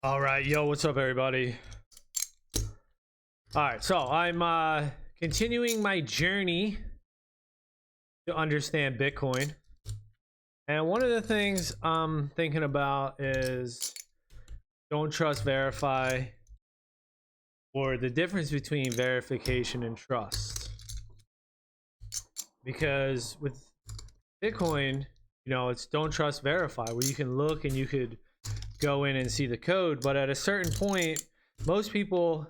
All right, yo, what's up, everybody? All right, so I'm continuing my journey to understand Bitcoin, and one of the things I'm thinking about is don't trust, verify, or the difference between verification and trust. Because with Bitcoin, it's don't trust, verify, where you can look and you could go in and see the code, but at a certain point, most people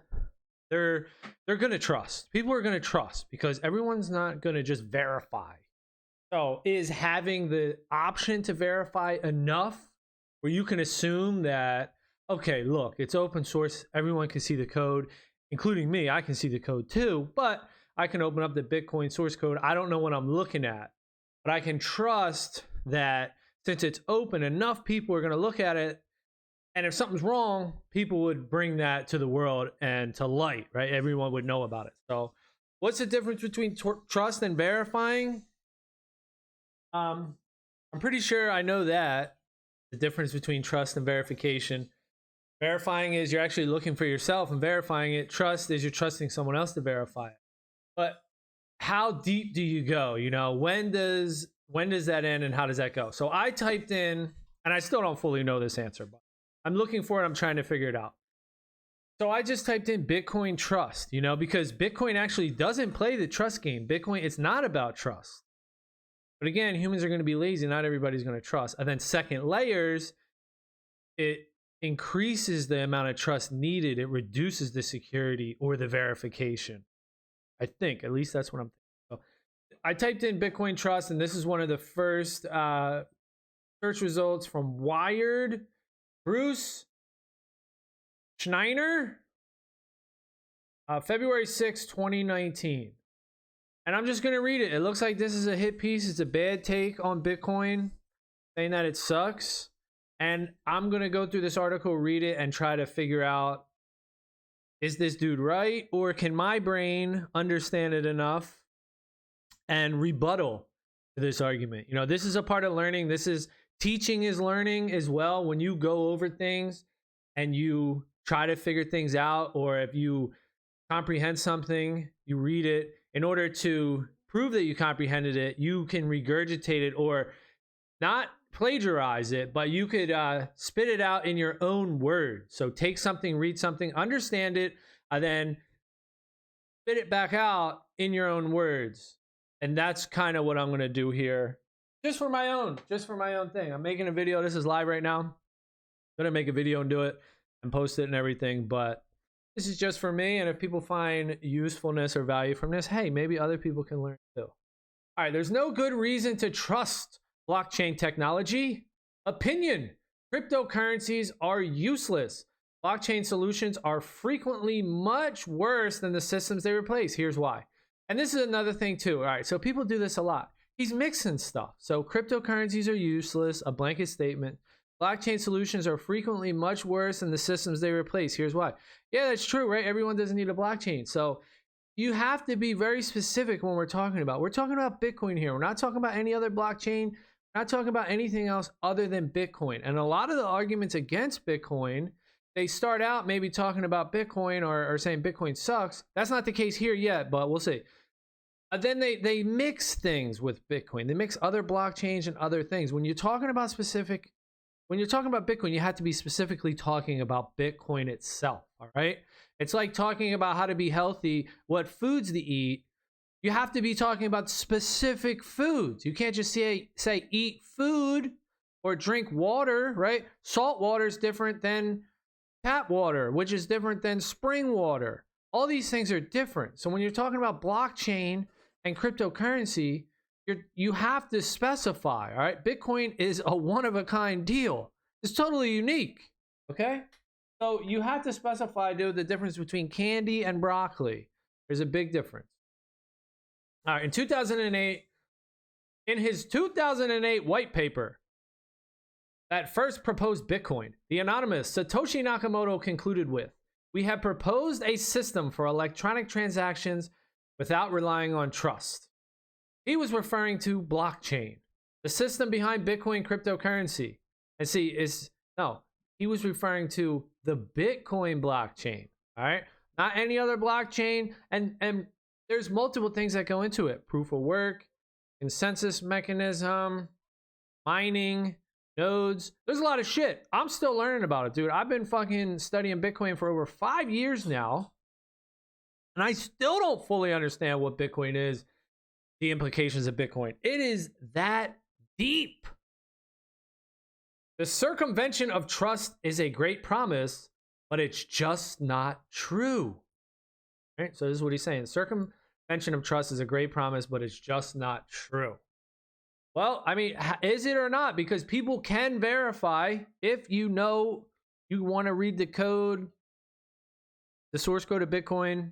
they're gonna trust. People are gonna trust because everyone's not gonna just verify. So is having the option to verify enough where you can assume that, okay, look, it's open source, everyone can see the code, including me. I can see the code too, but I can open up the Bitcoin source code. I don't know what I'm looking at, but I can trust that since it's open, enough people are going to look at it, and if something's wrong, people would bring that to the world and to light, right? Everyone would know about it. So what's the difference between trust and verifying? I'm pretty sure I know that the difference between trust and verification. Verifying is you're actually looking for yourself, and verifying it, trust is you're trusting someone else to verify it. But how deep do you go? When does that end and how does that go? So I typed in, and I still don't fully know this answer, but I'm looking for it. I'm trying to figure it out. So I just typed in Bitcoin trust, because Bitcoin actually doesn't play the trust game. Bitcoin, it's not about trust. But again, humans are going to be lazy. Not everybody's going to trust. And then second layers, it increases the amount of trust needed. It reduces the security or the verification. I think, at least that's what I'm thinking. So I typed in Bitcoin trust, and this is one of the first search results from Wired. Bruce Schneider, February 6, 2019. And I'm just going to read it. It looks like this is a hit piece. It's a bad take on Bitcoin, saying that it sucks. And I'm going to go through this article, read it, and try to figure out, is this dude right? Or can my brain understand it enough and rebuttal to this argument? This is a part of learning. Teaching is learning as well. When you go over things and you try to figure things out, or if you comprehend something, you read it. In order to prove that you comprehended it, you can regurgitate it, or not plagiarize it, but you could spit it out in your own words. So take something, read something, understand it, and then spit it back out in your own words. And that's kind of what I'm going to do here. Just for my own thing. I'm making a video. This is live right now. I'm gonna make a video and do it and post it and everything, but this is just for me. And if people find usefulness or value from this, hey, maybe other people can learn too. All right, there's no good reason to trust blockchain technology. Opinion: cryptocurrencies are useless. Blockchain solutions are frequently much worse than the systems they replace. Here's why. And this is another thing too. All right, so people do this a lot. He's mixing stuff. So cryptocurrencies are useless, a blanket statement. Blockchain solutions are frequently much worse than the systems they replace. Here's why. Yeah, that's true, right? Everyone doesn't need a blockchain. So you have to be very specific when we're talking about. We're talking about Bitcoin here. We're not talking about any other blockchain. We're not talking about anything else other than Bitcoin. And a lot of the arguments against Bitcoin, they start out maybe talking about Bitcoin or saying Bitcoin sucks. That's not the case here yet, but we'll see. Then they mix things with Bitcoin. They mix other blockchains and other things. When you're talking about Bitcoin, you have to be specifically talking about Bitcoin itself. All right. It's like talking about how to be healthy, what foods to eat. You have to be talking about specific foods. You can't just say eat food or drink water, right? Salt water is different than tap water, which is different than spring water. All these things are different. So when you're talking about blockchain and cryptocurrency, you have to specify. All right, Bitcoin is a one-of-a-kind deal. It's totally unique. Okay, so you have to specify, dude, the difference between candy and broccoli. There's a big difference. All right, in 2008, in his 2008 white paper that first proposed Bitcoin, the anonymous Satoshi Nakamoto concluded with, "We have proposed a system for electronic transactions without relying on trust." He was referring to blockchain, the system behind Bitcoin cryptocurrency. And see, he was referring to the Bitcoin blockchain. All right, not any other blockchain. And there's multiple things that go into it: proof of work, consensus mechanism, mining, nodes. There's a lot of shit. I'm still learning about it, dude. I've been fucking studying Bitcoin for over 5 years now, and I still don't fully understand what Bitcoin is, the implications of Bitcoin. It is that deep. The circumvention of trust is a great promise, but it's just not true. Right? So this is what he's saying. Circumvention of trust is a great promise, but it's just not true. Well, I mean, is it or not? Because people can verify if you know you want to read the code, the source code of Bitcoin,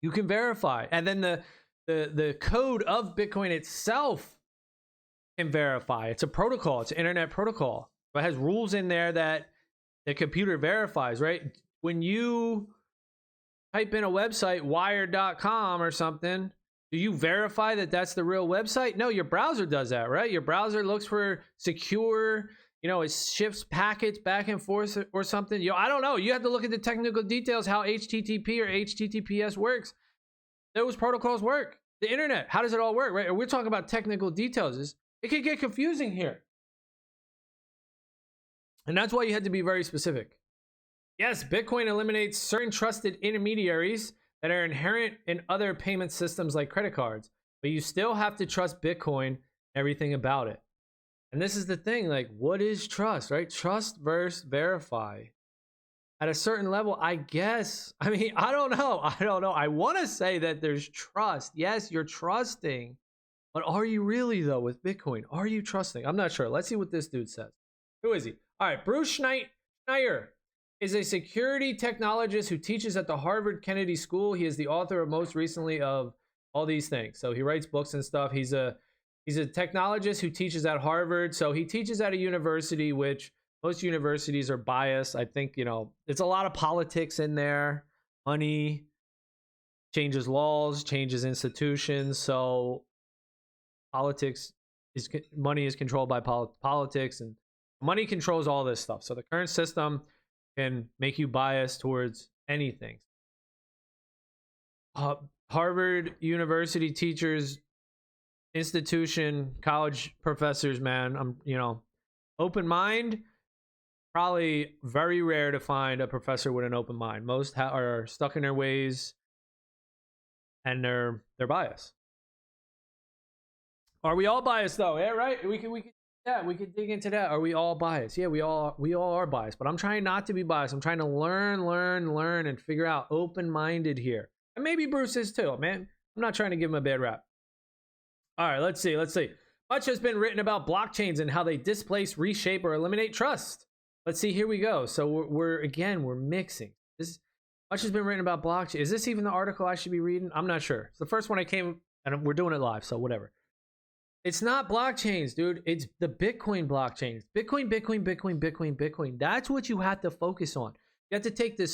you can verify. And then the code of Bitcoin itself can verify. It's a protocol. It's an internet protocol. It has rules in there that the computer verifies, right? When you type in a website, wired.com or something, do you verify that that's the real website? No, your browser does that, right? Your browser looks for secure, it shifts packets back and forth or something. I don't know. You have to look at the technical details, how HTTP or HTTPS works. Those protocols work. The internet, how does it all work, right? We're talking about technical details. It can get confusing here. And that's why you had to be very specific. Yes, Bitcoin eliminates certain trusted intermediaries that are inherent in other payment systems like credit cards, but you still have to trust Bitcoin, everything about it. And this is the thing, like, what is trust, right? Trust versus verify. At a certain level, I guess. I mean, I don't know. I want to say that there's trust. Yes, you're trusting. But are you really, though, with Bitcoin? Are you trusting? I'm not sure. Let's see what this dude says. Who is he? All right, Bruce Schneier is a security technologist who teaches at the Harvard Kennedy School. He is the author of most recently of all these things. So he writes books and stuff. He's a technologist who teaches at Harvard. So he teaches at a university, which most universities are biased. I think, it's a lot of politics in there. Money changes laws, changes institutions. So money is controlled by politics, and money controls all this stuff. So the current system can make you biased towards anything. Harvard University teachers, institution, college professors, man, open mind. Probably very rare to find a professor with an open mind. Most are stuck in their ways, and they're biased. Are we all biased though? Yeah, right. We could dig into that. Are we all biased? Yeah, we all are biased. But I'm trying not to be biased. I'm trying to learn, and figure out. Open-minded here, and maybe Bruce is too, man. I'm not trying to give him a bad rap. All right, let's see. Much has been written about blockchains and how they displace, reshape, or eliminate trust. Let's see. Here we go. So we're mixing. Much has been written about blockchain. Is this even the article I should be reading? I'm not sure. It's the first one I came, and we're doing it live, so whatever. It's not blockchains, dude. It's the Bitcoin blockchain. Bitcoin. That's what you have to focus on. You have to take the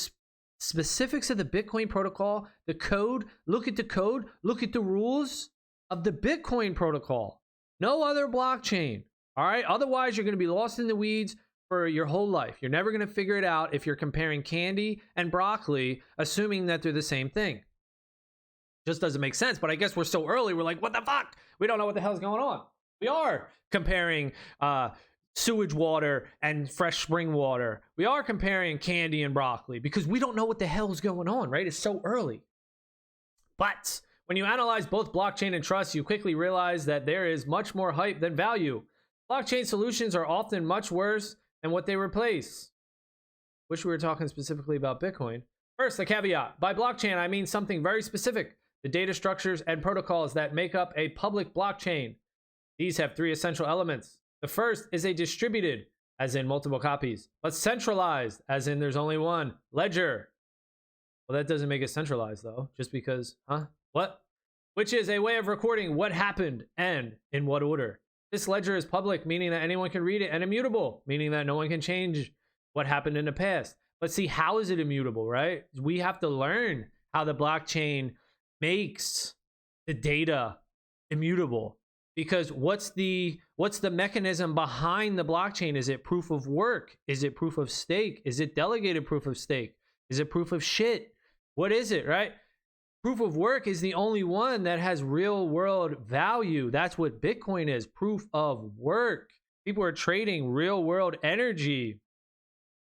specifics of the Bitcoin protocol, the code, look at the rules of the Bitcoin protocol. No other blockchain. All right. Otherwise, you're going to be lost in the weeds for your whole life. You're never going to figure it out if you're comparing candy and broccoli, assuming that they're the same thing. Just doesn't make sense. But I guess we're so early. We're like, what the fuck? We don't know what the hell's going on. We are comparing sewage water and fresh spring water. We are comparing candy and broccoli because we don't know what the hell's going on, right? It's so early. But when you analyze both blockchain and trust, you quickly realize that there is much more hype than value. Blockchain solutions are often much worse than what they replace. Wish we were talking specifically about Bitcoin. First, the caveat. By blockchain, I mean something very specific. The data structures and protocols that make up a public blockchain. These have three essential elements. The first is a distributed, as in multiple copies, but centralized, as in there's only one, ledger. Well, that doesn't make it centralized, though, just because, What? Which is a way of recording what happened and in what order. This ledger is public, meaning that anyone can read it, and immutable, meaning that no one can change what happened in the past. But see, how is it immutable, right? We have to learn how the blockchain makes the data immutable, Because what's the mechanism behind the blockchain? Is it proof of work? Is it proof of stake? Is it delegated proof of stake? Is it proof of shit? What is it, right? Proof of work is the only one that has real world value. That's what Bitcoin is, proof of work. People are trading real world energy,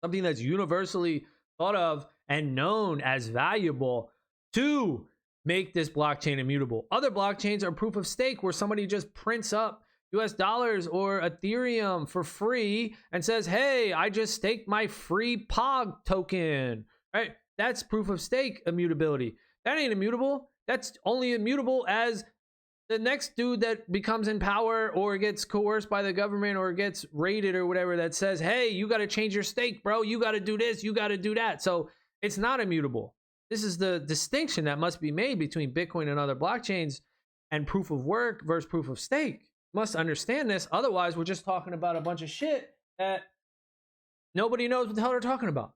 something that's universally thought of and known as valuable, to make this blockchain immutable. Other blockchains are proof of stake, where somebody just prints up US dollars or Ethereum for free and says, hey, I just staked my free POG token, right? That's proof of stake immutability. That ain't immutable. That's only immutable as the next dude that becomes in power or gets coerced by the government or gets raided or whatever, that says, hey, you got to change your stake, bro. You got to do this. You got to do that. So it's not immutable. This is the distinction that must be made between Bitcoin and other blockchains, and proof of work versus proof of stake. You must understand this. Otherwise, we're just talking about a bunch of shit that nobody knows what the hell they're talking about.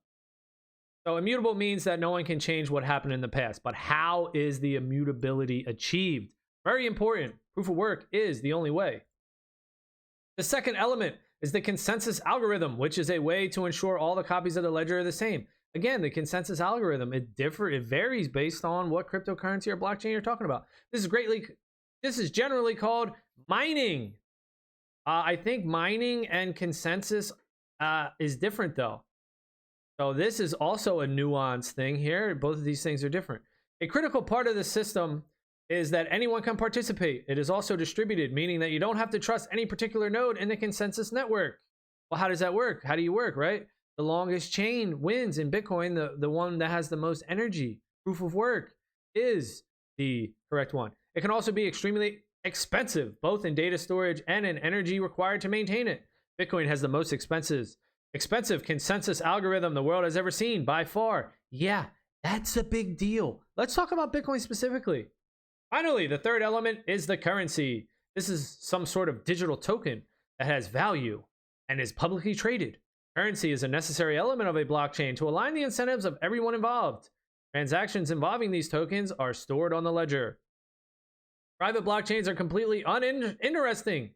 So immutable means that no one can change what happened in the past. But how is the immutability achieved? Very important. Proof of work is the only way. The second element is the consensus algorithm, which is a way to ensure all the copies of the ledger are the same. Again, the consensus algorithm, it varies based on what cryptocurrency or blockchain you're talking about. This is generally called mining. I think mining and consensus is different though. So this is also a nuanced thing here. Both of these things are different. A critical part of the system is that anyone can participate. It is also distributed, meaning that you don't have to trust any particular node in the consensus network. Well, how does that work? How do you work, right? The longest chain wins in Bitcoin, the one that has the most energy. Proof of work is the correct one. It can also be extremely expensive, both in data storage and in energy required to maintain it. Bitcoin has the most expensive consensus algorithm the world has ever seen by far. Yeah, that's a big deal. Let's talk about Bitcoin specifically. Finally, the third element is the currency. This is some sort of digital token that has value and is publicly traded. Currency is a necessary element of a blockchain to align the incentives of everyone involved. Transactions involving these tokens are stored on the ledger. Private blockchains are completely uninteresting.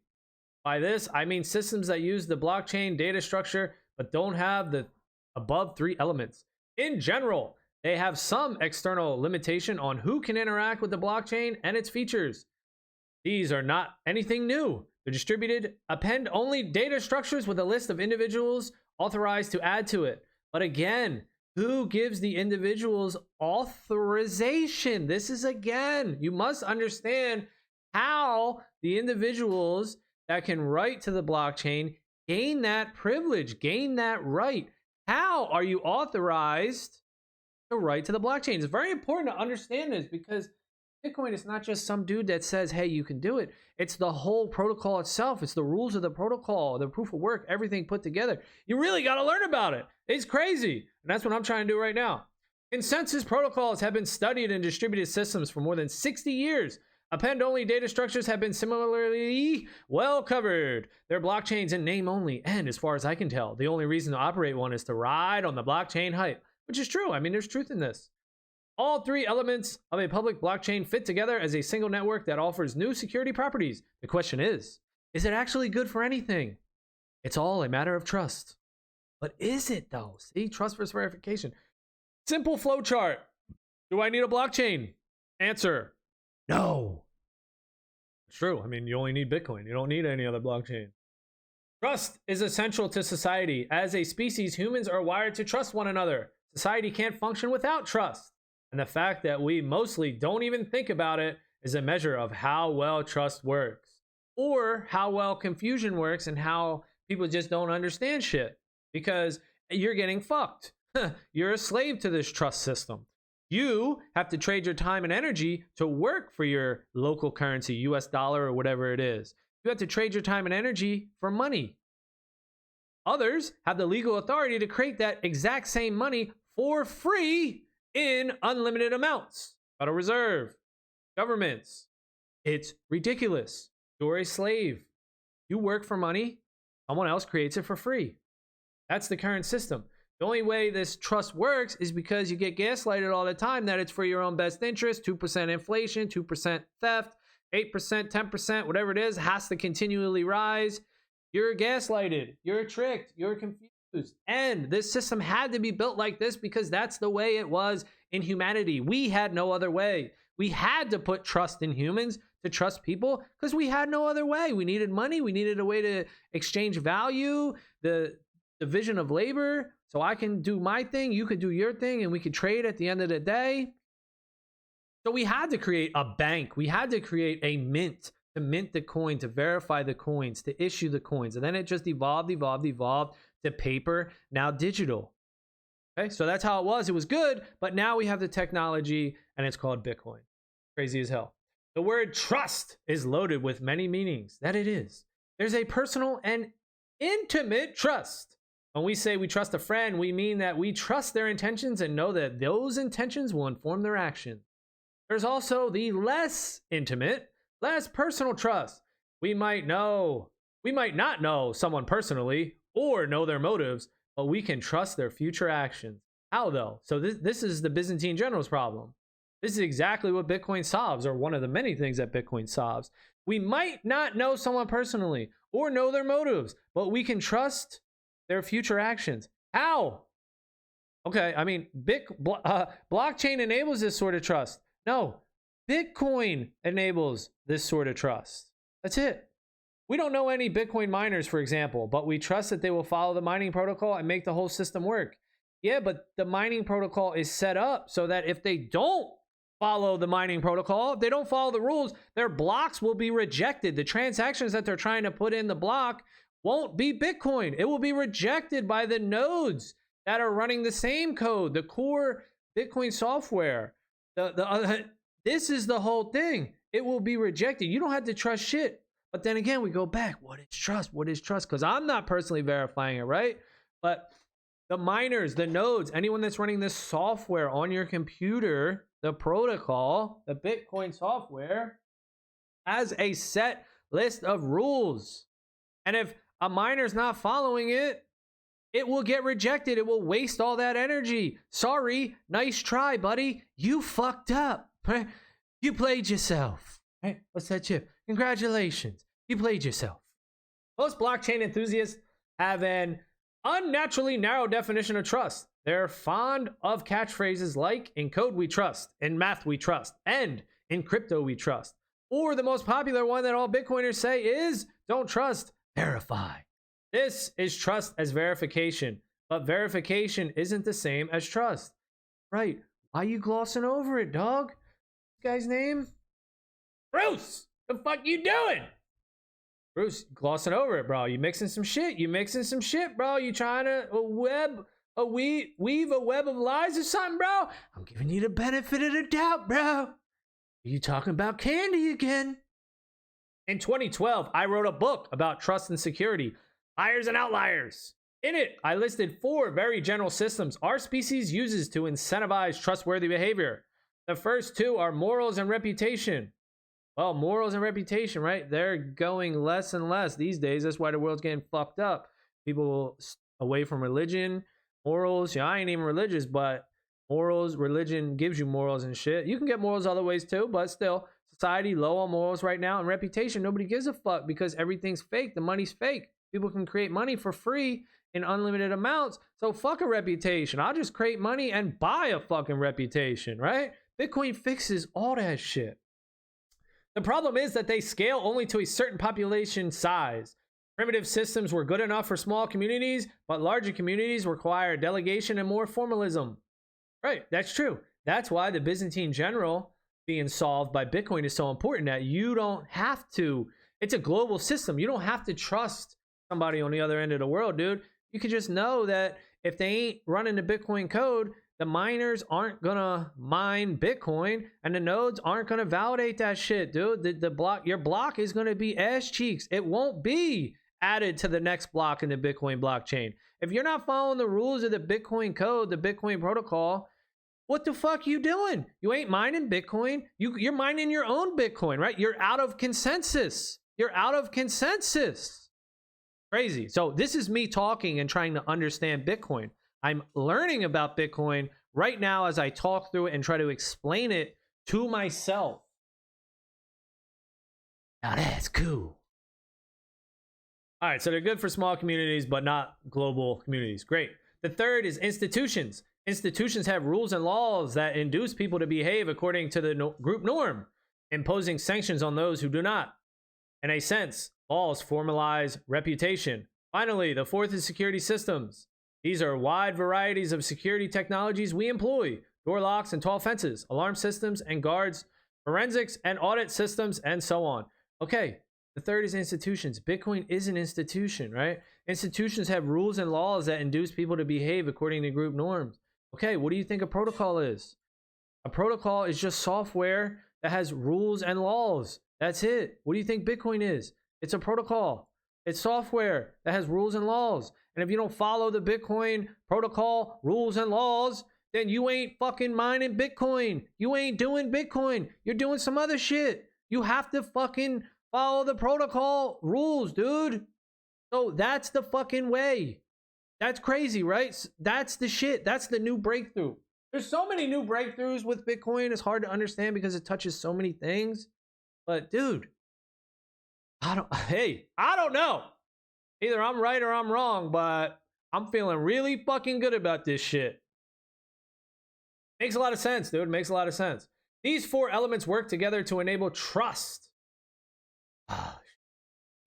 By this, I mean systems that use the blockchain data structure but don't have the above three elements. In general, they have some external limitation on who can interact with the blockchain and its features. These are not anything new. They're distributed append-only data structures with a list of individuals authorized to add to it. But again, who gives the individuals authorization? This is, again, you must understand how the individuals that can write to the blockchain gain that privilege, gain that right. How are you authorized to write to the blockchain? It's very important to understand this, because Bitcoin is not just some dude that says, hey, you can do it. It's the whole protocol itself. It's the rules of the protocol, the proof of work, everything put together. You really got to learn about it. It's crazy. And that's what I'm trying to do right now. Consensus protocols have been studied in distributed systems for more than 60 years. Append-only data structures have been similarly well covered. They're blockchains in name only. And as far as I can tell, the only reason to operate one is to ride on the blockchain hype, which is true. I mean, there's truth in this. All three elements of a public blockchain fit together as a single network that offers new security properties. The question is it actually good for anything? It's all a matter of trust. But is it though? See, trust versus verification. Simple flow chart. Do I need a blockchain? Answer: no. It's true. I mean, you only need Bitcoin. You don't need any other blockchain. Trust is essential to society. As a species, humans are wired to trust one another. Society can't function without trust. And the fact that we mostly don't even think about it is a measure of how well trust works, or how well confusion works, and how people just don't understand shit, because you're getting fucked. You're a slave to this trust system. You have to trade your time and energy to work for your local currency, US dollar or whatever it is. You have to trade your time and energy for money. Others have the legal authority to create that exact same money for free in unlimited amounts. Federal Reserve, governments. It's ridiculous. You're a slave. You work for money, someone else creates it for free. That's the current system. The only way this trust works is because you get gaslighted all the time that it's for your own best interest, 2% inflation, 2% theft. 8%, 10%, whatever it is, has to continually rise. You're gaslighted, you're tricked, you're confused. And this system had to be built like this because that's the way it was in humanity. We had no other way. We had to put trust in humans, to trust people, because we had no other way. We needed money. We needed a way to exchange value, the division of labor. So I can do my thing, you could do your thing, and we could trade at the end of the day. So we had to create a bank. We had to create a mint to mint the coin, to verify the coins, to issue the coins. And then it just evolved to paper, now digital. Okay, so that's how it was. It was good, but now we have the technology and it's called Bitcoin. Crazy as hell. The word trust is loaded with many meanings. That it is. There's a personal and intimate trust. When we say we trust a friend, we mean that we trust their intentions and know that those intentions will inform their actions. There's also the less intimate, less personal trust. We might not know someone personally or know their motives, but we can trust their future actions. How though? So this is the Byzantine general's problem. This is exactly what Bitcoin solves, or one of the many things that Bitcoin solves. We might not know someone personally or know their motives, but we can trust their future actions. How? Okay, I mean, blockchain enables this sort of trust. No, Bitcoin enables this sort of trust. That's it. We don't know any Bitcoin miners, for example, but we trust that they will follow the mining protocol and make the whole system work. Yeah, but the mining protocol is set up so that if they don't follow the mining protocol, if they don't follow the rules, their blocks will be rejected. The transactions that they're trying to put in the block won't be Bitcoin. It will be rejected by the nodes that are running the same code, the core Bitcoin software. This is the whole thing. It will be rejected. You don't have to trust shit. But then again, we go back. What is trust? What is trust? Because I'm not personally verifying it, right? But the miners, the nodes, anyone that's running this software on your computer, the protocol, the Bitcoin software, has a set list of rules. And if a miner's not following it, it will get rejected. It will waste all that energy. Sorry, nice try, buddy. You fucked up. You played yourself. Hey, what's that chip? Congratulations. You played yourself. Most blockchain enthusiasts have an unnaturally narrow definition of trust. They're fond of catchphrases like, in code we trust, in math we trust, and in crypto we trust. Or the most popular one that all Bitcoiners say is, don't trust, verify. This is trust as verification, but verification isn't the same as trust. Right? Why you glossing over it, dog? This guy's name? Bruce! The fuck you doing? Bruce, glossing over it, bro. You mixing some shit. You mixing some shit, bro. You trying to weave a web of lies or something, bro? I'm giving you the benefit of the doubt, bro. Are you talking about candy again? In 2012, I wrote a book about trust and security, liars and outliers. In it, I listed 4 very general systems our species uses to incentivize trustworthy behavior. The first 2 are morals and reputation. Well, morals and reputation, right? They're going less and less these days. That's why the world's getting fucked up. People away from religion, morals. Yeah, I ain't even religious, but morals, religion gives you morals and shit. You can get morals other ways too, but still, society low on morals right now. And reputation, nobody gives a fuck because everything's fake. The money's fake. People can create money for free in unlimited amounts. So fuck a reputation. I'll just create money and buy a fucking reputation, right? Bitcoin fixes all that shit. The problem is that they scale only to a certain population size. Primitive systems were good enough for small communities, but larger communities require delegation and more formalism. Right, that's true. That's why the Byzantine general being solved by Bitcoin is so important, that you don't have to. It's a global system. You don't have to trust somebody on the other end of the world, dude. You can just know that if they ain't running the Bitcoin code, the miners aren't gonna mine Bitcoin, and the nodes aren't gonna validate that shit, dude. Your block is gonna be ass cheeks. It won't be added to the next block in the Bitcoin blockchain. If you're not following the rules of the Bitcoin code, the Bitcoin protocol, what the fuck you doing? You ain't mining Bitcoin. You're mining your own Bitcoin, right? You're out of consensus. You're out of consensus. Crazy. So this is me talking and trying to understand Bitcoin. I'm learning about Bitcoin right now as I talk through it and try to explain it to myself. Now that's cool. All right, so they're good for small communities, but not global communities. Great. The third is institutions. Institutions have rules and laws that induce people to behave according to the group norm, imposing sanctions on those who do not. In a sense, laws formalize reputation. Finally, the fourth is security systems. These are wide varieties of security technologies we employ: door locks and tall fences, alarm systems and guards, forensics and audit systems, and so on. Okay, the third is institutions. Bitcoin is an institution, right? Institutions have rules and laws that induce people to behave according to group norms. Okay, what do you think a protocol is? A protocol is just software that has rules and laws. That's it. What do you think Bitcoin is? It's a protocol. It's software that has rules and laws. And if you don't follow the Bitcoin protocol, rules, and laws, then you ain't fucking mining Bitcoin. You ain't doing Bitcoin. You're doing some other shit. You have to fucking follow the protocol rules, dude. So that's the fucking way. That's crazy, right? That's the shit. That's the new breakthrough. There's so many new breakthroughs with Bitcoin. It's hard to understand because it touches so many things. But dude, I don't know. Either I'm right or I'm wrong, but I'm feeling really fucking good about this shit. Makes a lot of sense, dude. Makes a lot of sense. These four elements work together to enable trust. Do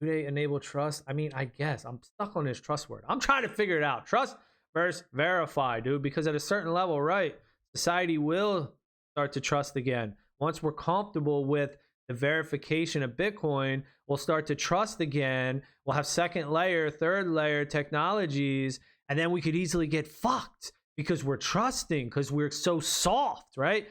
they enable trust? I mean, I guess. I'm stuck on this trust word. I'm trying to figure it out. Trust versus verify, dude. Because at a certain level, right, society will start to trust again. Once we're comfortable with the verification of Bitcoin, we'll start to trust again. We'll have second layer, third layer technologies, and then we could easily get fucked because we're trusting, because we're so soft, right?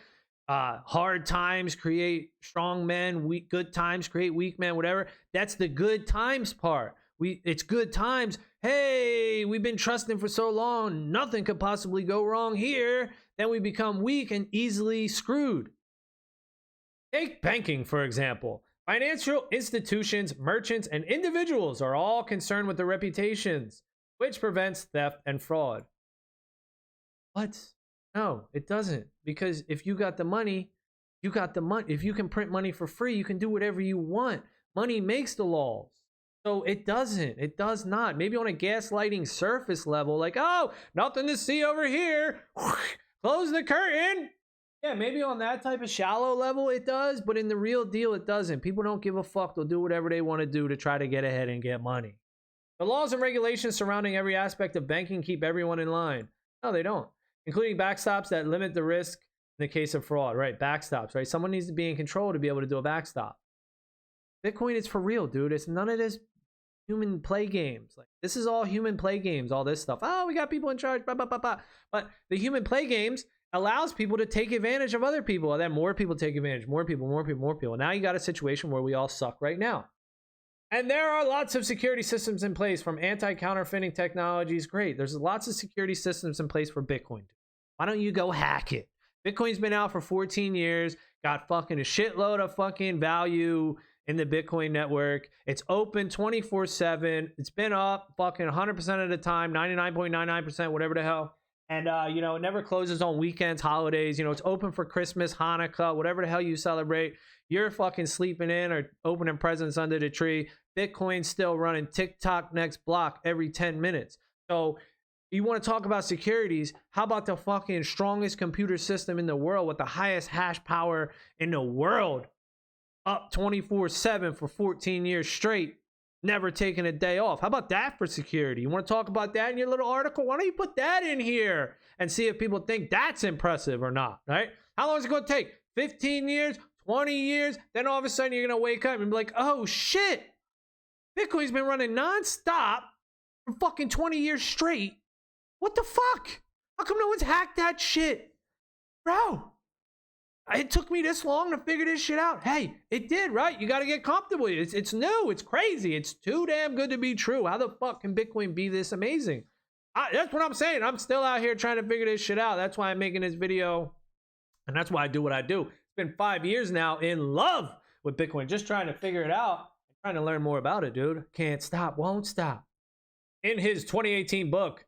Hard times create strong men, good times create weak men, whatever. That's the good times part. It's good times. Hey, we've been trusting for so long, nothing could possibly go wrong here. Then we become weak and easily screwed. Take banking, for example. Financial institutions, merchants, and individuals are all concerned with their reputations, which prevents theft and fraud. What? No, it doesn't. Because if you got the money, you got the money. If you can print money for free, you can do whatever you want. Money makes the laws. So it doesn't. It does not. Maybe on a gaslighting surface level, like, oh, nothing to see over here. Close the curtain. Yeah, maybe on that type of shallow level it does, but in the real deal it doesn't. People don't give a fuck. They'll do whatever they want to do to try to get ahead and get money. The laws and regulations surrounding every aspect of banking keep everyone in line. No, they don't. Including backstops that limit the risk in the case of fraud, right? Backstops, right? Someone needs to be in control to be able to do a backstop. Bitcoin is for real, dude. It's none of this human play games. Like, this is all human play games, all this stuff. Oh, we got people in charge, blah, blah, blah, blah. But the human play games allows people to take advantage of other people, and then more people take advantage, more people, more people, more people. Now you got a situation where we all suck right now. And there are lots of security systems in place, from anti-counterfeiting technologies. Great. There's lots of security systems in place for Bitcoin. Why don't you go hack it? Bitcoin's been out for 14 years, got fucking a shitload of fucking value in the Bitcoin network. It's open 24/7. It's been up fucking 100% of the time, 99.99%, whatever the hell. And, you know, it never closes on weekends, holidays. You know, it's open for Christmas, Hanukkah, whatever the hell you celebrate. You're fucking sleeping in or opening presents under the tree. Bitcoin's still running TikTok next block every 10 minutes. So you want to talk about securities? How about the fucking strongest computer system in the world with the highest hash power in the world? Up 24/7 for 14 years straight. Never taking a day off. How about that for security? You want to talk about that in your little article? Why don't you put that in here and see if people think that's impressive or not, right? How long is it going to take? 15 years, 20 years? Then all of a sudden you're going to wake up and be like, oh shit, Bitcoin's been running nonstop for fucking 20 years straight. What the fuck? How come no one's hacked that shit? Bro, it took me this long to figure this shit out. Hey, it did, right? You got to get comfortable. It's new. It's crazy. It's too damn good to be true. How the fuck can Bitcoin be this amazing? That's what I'm saying. I'm still out here trying to figure this shit out. That's why I'm making this video. And that's why I do what I do. It's been 5 years now in love with Bitcoin. Just trying to figure it out. Trying to learn more about it, dude. Can't stop. Won't stop. In his 2018 book,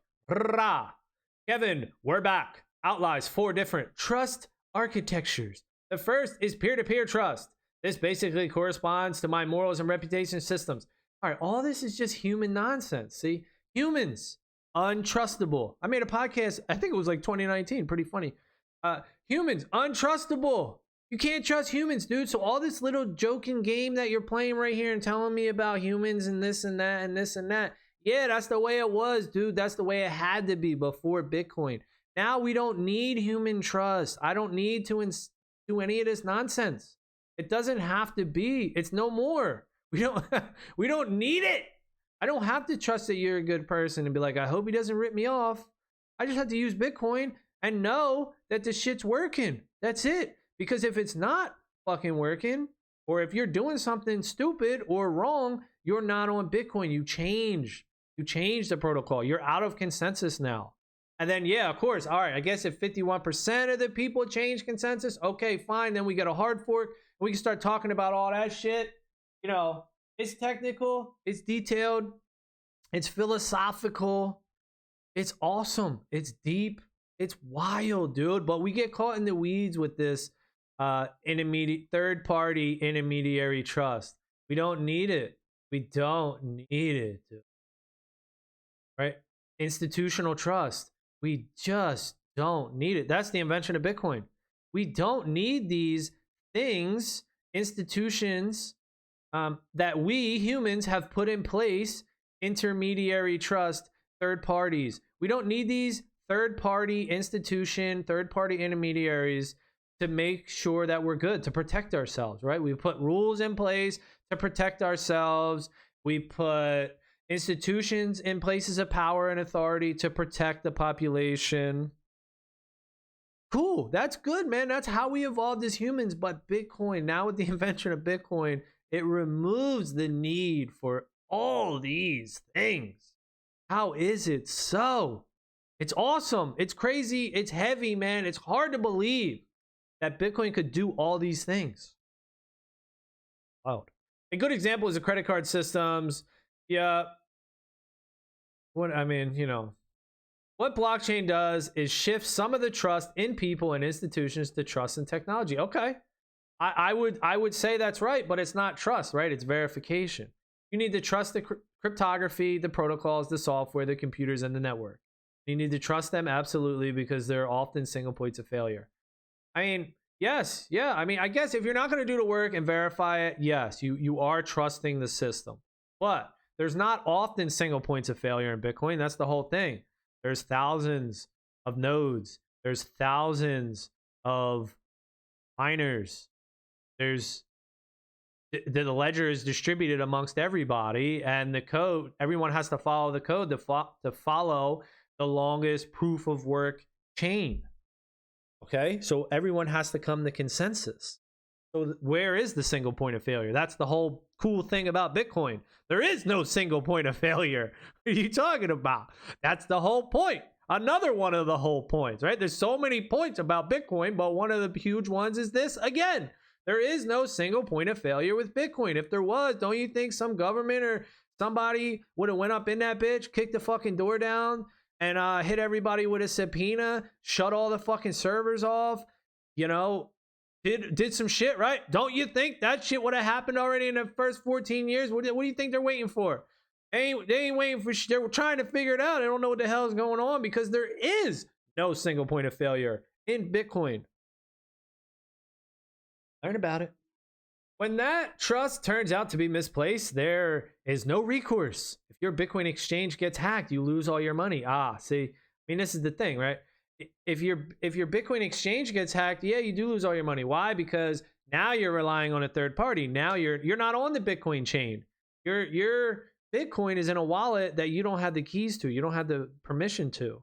Kevin Werbach outlines 4 different trust architectures. The first is peer-to-peer trust. This basically corresponds to my morals and reputation systems. All right, all this is just human nonsense. See, humans, untrustable. I made a podcast, I think it was like 2019, pretty funny. Humans, untrustable. You can't trust humans, dude. So all this little joking game that you're playing right here and telling me about humans and this and that and this and that. Yeah, that's the way it was, dude. That's the way it had to be before Bitcoin. Now we don't need human trust. I don't need to do any of this nonsense. It doesn't have to be. It's no more. We don't we don't need it. I don't have to trust that you're a good person and be like, I hope he doesn't rip me off. I just have to use Bitcoin and know that the shit's working. That's it. Because if it's not fucking working, or if you're doing something stupid or wrong, you're not on Bitcoin. You change the protocol. You're out of consensus now. And then, yeah, of course. All right, I guess if 51% of the people change consensus, okay, fine. Then we get a hard fork. We can start talking about all that shit. You know, it's technical, it's detailed, it's philosophical, it's awesome, it's deep, it's wild, dude. But we get caught in the weeds with this third-party intermediary trust. We don't need it. We don't need it, dude. Right? Institutional trust. We just don't need it. That's the invention of Bitcoin. We don't need these things, institutions that we humans have put in place, intermediary trust, third parties. We don't need these third-party institution, third-party intermediaries to make sure that we're good, to protect ourselves, right? We put rules in place to protect ourselves. We put institutions in places of power and authority to protect the population. Cool, that's good, man. That's how we evolved as humans. But Bitcoin, now with the invention of Bitcoin, it removes the need for all these things. How is it so? It's awesome. It's crazy. It's heavy, man. It's hard to believe that Bitcoin could do all these things. Wow. A good example is the credit card systems. Yeah. What I mean, you know, what blockchain does is shift some of the trust in people and institutions to trust in technology. Okay. I would say that's right, but it's not trust, right? It's verification. You need to trust the cryptography, the protocols, the software, the computers, and the network. You need to trust them absolutely because they're often single points of failure. I mean, yes, yeah. I mean, I guess if you're not going to do the work and verify it, yes, you are trusting the system. But there's not often single points of failure in Bitcoin. That's the whole thing. There's thousands of nodes. There's thousands of miners. There's the ledger is distributed amongst everybody, and the code, everyone has to follow the code to follow the longest proof of work chain. Okay, so everyone has to come to consensus. So where is the single point of failure? That's the whole cool thing about Bitcoin. There is no single point of failure. What are you talking about? That's the whole point. Another one of the whole points, right? There's so many points about Bitcoin, but one of the huge ones is this again. There is no single point of failure with Bitcoin. If there was, don't you think some government or somebody would have went up in that bitch, kicked the fucking door down, and hit everybody with a subpoena, shut all the fucking servers off, you know, did some shit, right? Don't you think that shit would have happened already in the first 14 years? What do you think they're waiting for? They ain't waiting for shit. They're trying to figure it out. They don't know what the hell is going on because there is no single point of failure in Bitcoin. Learn about it. When that trust turns out to be misplaced, there is no recourse. If your Bitcoin exchange gets hacked, you lose all your money. See, I mean, this is the thing, right? If your Bitcoin exchange gets hacked, yeah, you do lose all your money. Why? Because now you're relying on a third party. Now you're not on the Bitcoin chain. Your Bitcoin is in a wallet that you don't have the keys to. You don't have the permission to.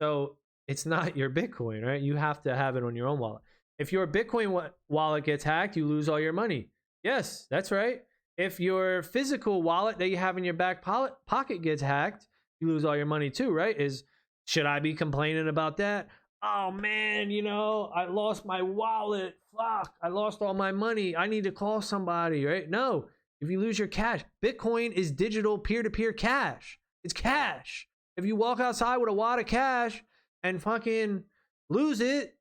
So it's not your Bitcoin, right? You have to have it on your own wallet. If your Bitcoin wallet gets hacked, you lose all your money. Yes, that's right. If your physical wallet that you have in your back pocket gets hacked, you lose all your money too, right? Should I be complaining about that? Oh man, you know, I lost my wallet. Fuck, I lost all my money. I need to call somebody, right? No, if you lose your cash, Bitcoin is digital peer-to-peer cash. It's cash. If you walk outside with a wad of cash and fucking lose it,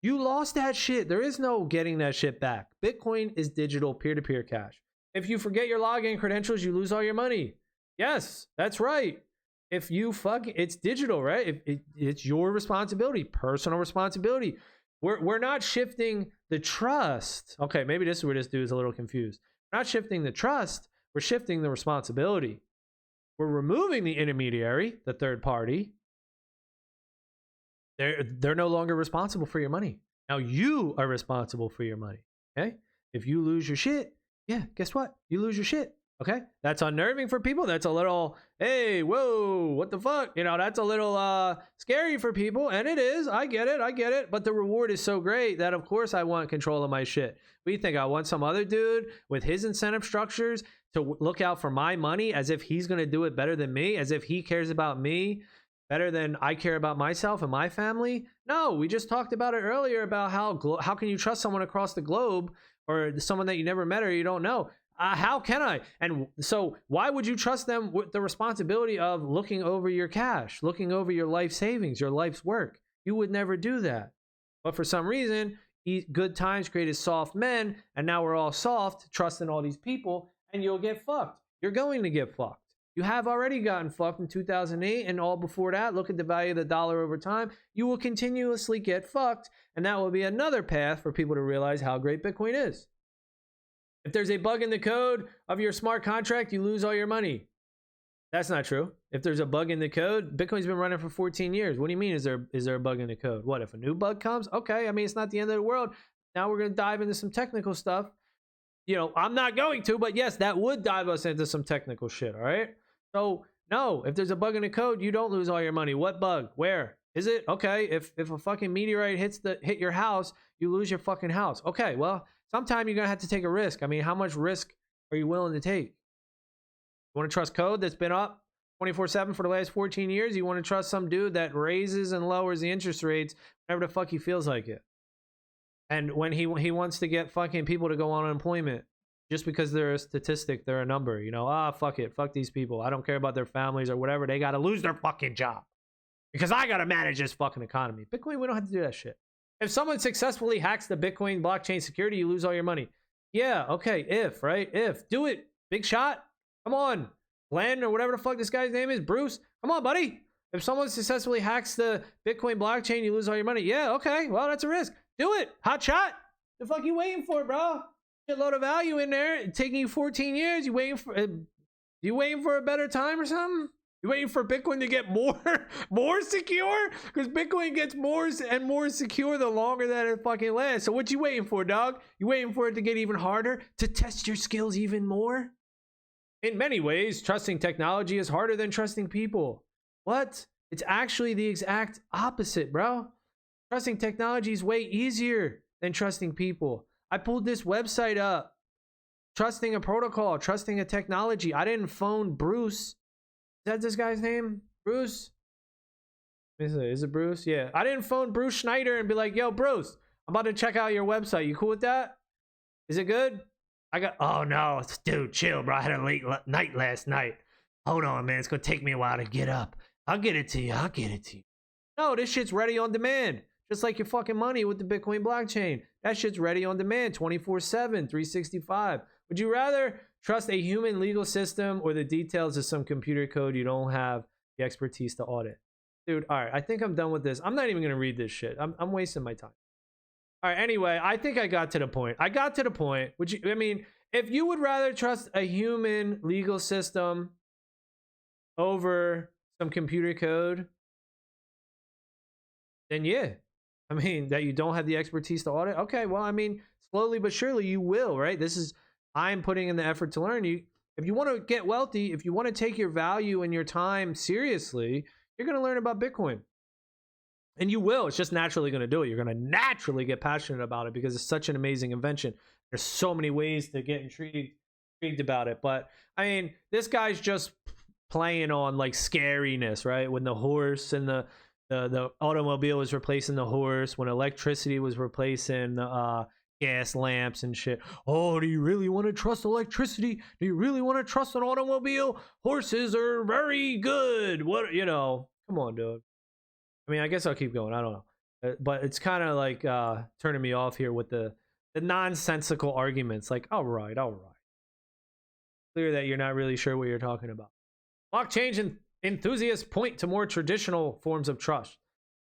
You lost that shit. There is no getting that shit back. Bitcoin is digital peer-to-peer cash. If you forget your login credentials, you lose all your money. Yes, that's right. If you it's digital, right? It's your responsibility, personal responsibility. We're not shifting the trust. Okay, maybe this is where this dude is a little confused. We're not shifting the trust. We're shifting the responsibility. We're removing the intermediary, the third party. They're no longer responsible for your money. Now you are responsible for your money. Okay? If you lose your shit, yeah, guess what? You lose your shit. Okay? That's unnerving for people. That's a little, hey, whoa, what the fuck? You know, that's a little scary for people. And it is. I get it. But the reward is so great that, of course, I want control of my shit. What do you think? I want some other dude with his incentive structures to look out for my money as if he's going to do it better than me, as if he cares about me better than I care about myself and my family? No, we just talked about it earlier about how can you trust someone across the globe or someone that you never met or you don't know? How can I? And so why would you trust them with the responsibility of looking over your cash, looking over your life savings, your life's work? You would never do that. But for some reason, good times created soft men, and now we're all soft, trusting all these people, and you'll get fucked. You're going to get fucked. You have already gotten fucked in 2008 and all before that. Look at the value of the dollar over time. You will continuously get fucked, and that will be another path for people to realize how great Bitcoin is. If there's a bug in the code of your smart contract, you lose all your money. That's not true. If there's a bug in the code, Bitcoin's been running for 14 years. What do you mean is there a bug in the code? What, if a new bug comes? Okay, I mean, it's not the end of the world. Now we're going to dive into some technical stuff. You know, I'm not going to, but yes, that would dive us into some technical shit, all right? So, no, if there's a bug in the code, you don't lose all your money. What bug? Where? Is it? Okay, if a fucking meteorite hit your house, you lose your fucking house. Okay, well, sometime you're going to have to take a risk. I mean, how much risk are you willing to take? You want to trust code that's been up 24/7 for the last 14 years? You want to trust some dude that raises and lowers the interest rates whenever the fuck he feels like it? And when he wants to get fucking people to go on unemployment just because they're a statistic, they're a number, you know, fuck it. Fuck these people. I don't care about their families or whatever. They got to lose their fucking job because I got to manage this fucking economy. Bitcoin, we don't have to do that shit. If someone successfully hacks the Bitcoin blockchain security, you lose all your money. Yeah, okay, if. Do it. Big shot. Come on. Glenn or whatever the fuck this guy's name is. Bruce. Come on, buddy. If someone successfully hacks the Bitcoin blockchain, you lose all your money. Yeah, okay. Well, that's a risk. Do it. Hot shot. The fuck you waiting for, bro? Shitload of value in there. It's taking you 14 years. You waiting for a better time or something? You waiting for Bitcoin to get more secure? Because Bitcoin gets more and more secure the longer that it fucking lasts. So what you waiting for, dog? You waiting for it to get even harder? To test your skills even more? In many ways, trusting technology is harder than trusting people. What? It's actually the exact opposite, bro. Trusting technology is way easier than trusting people. I pulled this website up. Trusting a protocol, trusting a technology. I didn't phone Bruce. Is that this guy's name? Bruce? Is it Bruce? Yeah. I didn't phone Bruce Schneider and be like, yo, Bruce, I'm about to check out your website. You cool with that? Is it good? Oh no, dude, chill, bro. I had a late night last night. Hold on, man. It's going to take me a while to get up. I'll get it to you. No, this shit's ready on demand. Just like your fucking money with the Bitcoin blockchain. That shit's ready on demand 24/7, 365. Would you rather trust a human legal system or the details of some computer code you don't have the expertise to audit? Dude, all right, I think I'm done with this. I'm not even going to read this shit. I'm wasting my time. All right, anyway, I think I got to the point. If you would rather trust a human legal system over some computer code, then yeah. That you don't have the expertise to audit. Okay, well, slowly but surely you will, right? I'm putting in the effort to learn. If you want to get wealthy, if you want to take your value and your time seriously, you're going to learn about Bitcoin. And you will. It's just naturally going to do it. You're going to naturally get passionate about it because it's such an amazing invention. There's so many ways to get intrigued about it. But, this guy's just playing on, like, scariness, right? When the horse and the automobile was replacing the horse, when electricity was replacing gas lamps and shit. Oh, do you really want to trust electricity? Do you really want to trust an automobile? Horses are very good. What, come on, dude. I guess I'll keep going. I don't know. But it's kind of like turning me off here with the nonsensical arguments. Like, all right, clear that you're not really sure what you're talking about. Blockchain enthusiasts point to more traditional forms of trust.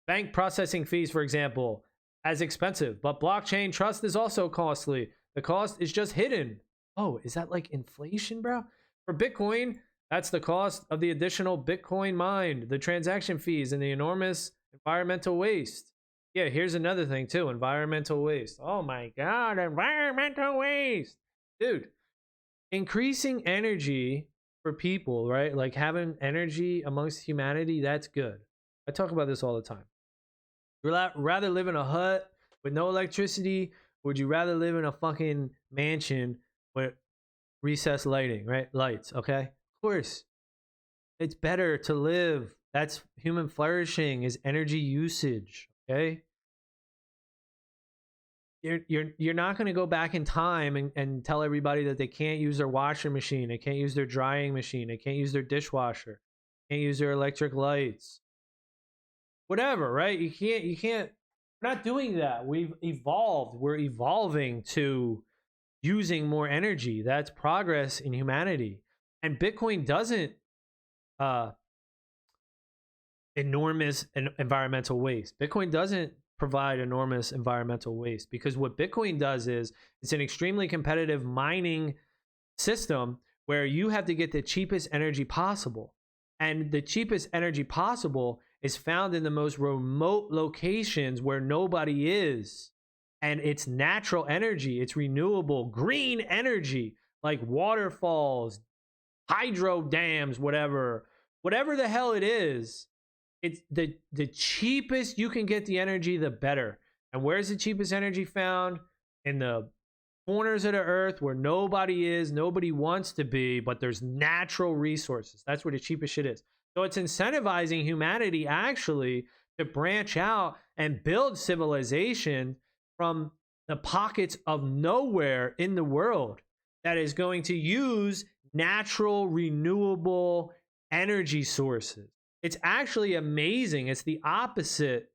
Bank processing fees, for example, as expensive, but blockchain trust is also costly. The cost is just hidden. Oh, is that like inflation, bro? For Bitcoin, that's the cost of the additional Bitcoin mined, the transaction fees, and the enormous environmental waste. Yeah, here's another thing too, environmental waste. Oh my God, environmental waste. Dude, increasing energy for people, right? Like having energy amongst humanity, that's good. I talk about this all the time. Would you rather live in a hut with no electricity? Or would you rather live in a fucking mansion with recessed lighting, right? Lights, okay? Of course. It's better to live. That's human flourishing is energy usage, okay? You're not going to go back in time and tell everybody that they can't use their washing machine, they can't use their drying machine, they can't use their dishwasher, can't use their electric lights, whatever, right? You can't. We're not doing that. We've evolved. We're evolving to using more energy. That's progress in humanity. And Bitcoin doesn't enormous environmental waste. Bitcoin doesn't provide enormous environmental waste because what Bitcoin does is it's an extremely competitive mining system where you have to get the cheapest energy possible. And the cheapest energy possible is found in the most remote locations where nobody is. And it's natural energy, it's renewable, green energy, like waterfalls, hydro dams, whatever the hell it is. It's the cheapest you can get the energy, the better. And where's the cheapest energy found? In the corners of the earth where nobody is, nobody wants to be, but there's natural resources. That's where the cheapest shit is. So it's incentivizing humanity actually to branch out and build civilization from the pockets of nowhere in the world that is going to use natural renewable energy sources. It's actually amazing. It's the opposite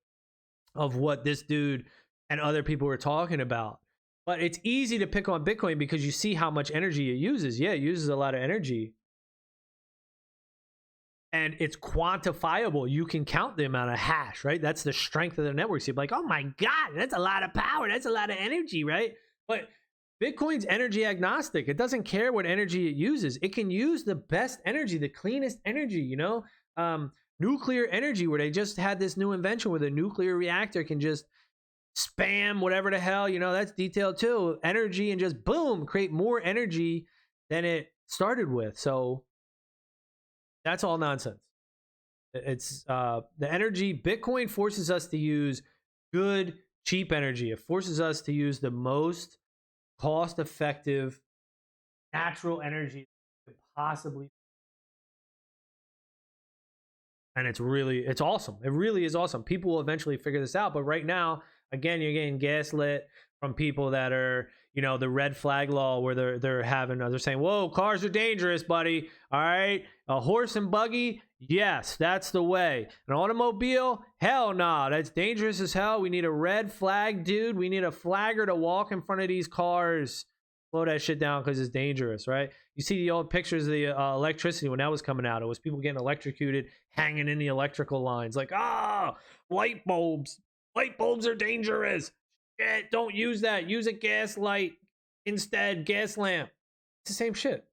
of what this dude and other people were talking about. But it's easy to pick on Bitcoin because you see how much energy it uses. Yeah, it uses a lot of energy. And it's quantifiable. You can count the amount of hash, right? That's the strength of the network. So you're like, oh my God, that's a lot of power. That's a lot of energy, right? But Bitcoin's energy agnostic. It doesn't care what energy it uses. It can use the best energy, the cleanest energy, you know? Nuclear energy, where they just had this new invention where the nuclear reactor can just spam whatever the hell, you know, that's detailed too, energy, and just boom, create more energy than it started with. So that's all nonsense. It's the energy. Bitcoin forces us to use good, cheap energy. It forces us to use the most cost-effective natural energy possibly. And it's awesome. It really is awesome. People will eventually figure this out. But right now, again, you're getting gaslit from people that are, you know, the red flag law where they're saying, whoa, cars are dangerous, buddy. All right. A horse and buggy. Yes, that's the way. An automobile. Hell nah. That's dangerous as hell. We need a red flag, dude. We need a flagger to walk in front of these cars. Slow that shit down because it's dangerous, right? You see the old pictures of the electricity when that was coming out. It was people getting electrocuted, hanging in the electrical lines. Like, light bulbs. Light bulbs are dangerous. Shit, don't use that. Use a gas light instead. Gas lamp. It's the same shit.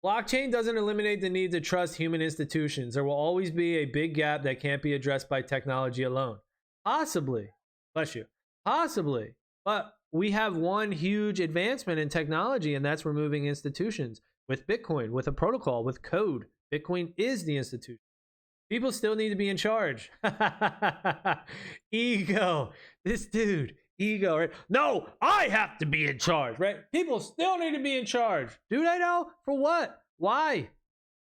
Blockchain doesn't eliminate the need to trust human institutions. There will always be a big gap that can't be addressed by technology alone. Possibly. Bless you. Possibly. But we have one huge advancement in technology, and that's removing institutions with Bitcoin, with a protocol, with code. Bitcoin is the institution. People still need to be in charge. Ego. This dude, ego, right? No, I have to be in charge, right? People still need to be in charge. Do they know? For what? Why?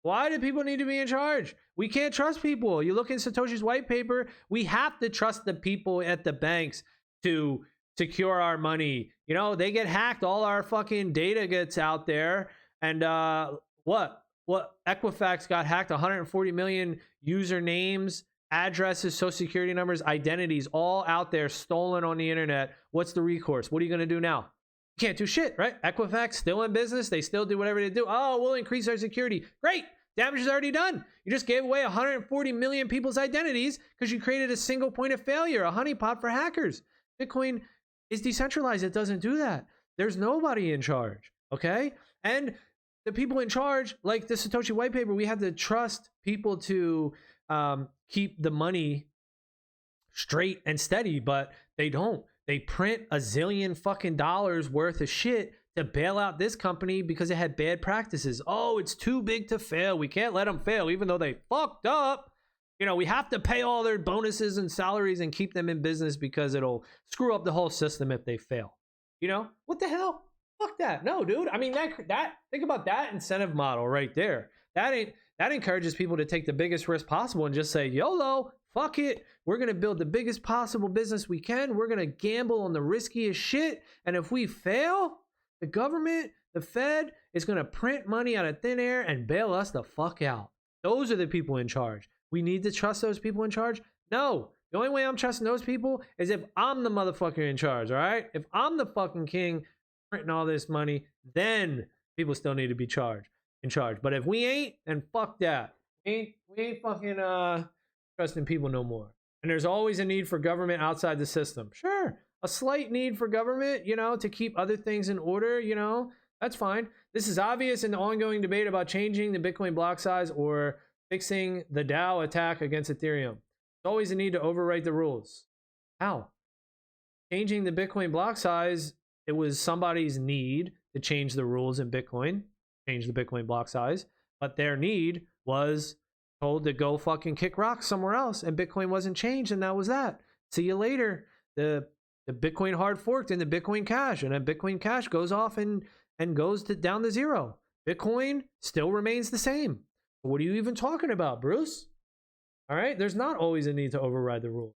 Why do people need to be in charge? We can't trust people. You look in Satoshi's white paper, we have to trust the people at the banks to secure our money. You know, they get hacked, all our fucking data gets out there. And what Equifax got hacked, 140 million usernames addresses, social security numbers, identities, all out there stolen on the internet. What's the recourse? What are you going to do now? You can't do shit, right? Equifax still in business. They still do whatever they do. Oh, we'll increase our security. Great. Damage is already done. You just gave away 140 million people's identities because you created a single point of failure, a honeypot for hackers. Bitcoin is decentralized. It doesn't do that. There's nobody in charge, okay? And the people in charge, like the Satoshi white paper, we had to trust people to keep the money straight and steady, but they don't. They print a zillion fucking dollars worth of shit to bail out this company because it had bad practices. Oh, it's too big to fail. We can't let them fail, even though they fucked up. You know, we have to pay all their bonuses and salaries and keep them in business because it'll screw up the whole system if they fail. You know, what the hell? Fuck that. No, dude. I mean, that think about that incentive model right there. That encourages people to take the biggest risk possible and just say, YOLO, fuck it. We're going to build the biggest possible business we can. We're going to gamble on the riskiest shit. And if we fail, the government, the Fed, is going to print money out of thin air and bail us the fuck out. Those are the people in charge. We need to trust those people in charge? No. The only way I'm trusting those people is if I'm the motherfucker in charge, all right? If I'm the fucking king printing all this money, then people still need to be in charge. But if we ain't, then fuck that. We ain't fucking trusting people no more. And there's always a need for government outside the system. Sure, a slight need for government, you know, to keep other things in order, you know, that's fine. This is obvious in the ongoing debate about changing the Bitcoin block size or fixing the DAO attack against Ethereum. There's always a need to overwrite the rules. How? Changing the Bitcoin block size, it was somebody's need to change the rules in Bitcoin, change the Bitcoin block size, but their need was told to go fucking kick rocks somewhere else, and Bitcoin wasn't changed, and that was that. See you later. The Bitcoin hard forked in the Bitcoin Cash, and then Bitcoin Cash goes off and goes down to zero. Bitcoin still remains the same. What are you even talking about, Bruce? All right, there's not always a need to override the rule.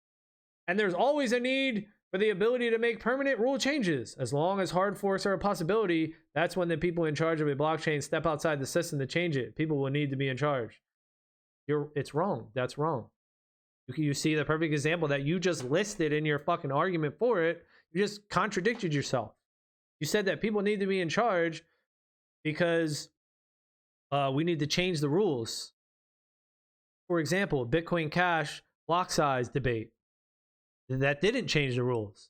And there's always a need for the ability to make permanent rule changes. As long as hard forks are a possibility, that's when the people in charge of a blockchain step outside the system to change it. People will need to be in charge. It's wrong. That's wrong. You see the perfect example that you just listed in your fucking argument for it. You just contradicted yourself. You said that people need to be in charge because we need to change the rules. For example, Bitcoin Cash block size debate. That didn't change the rules.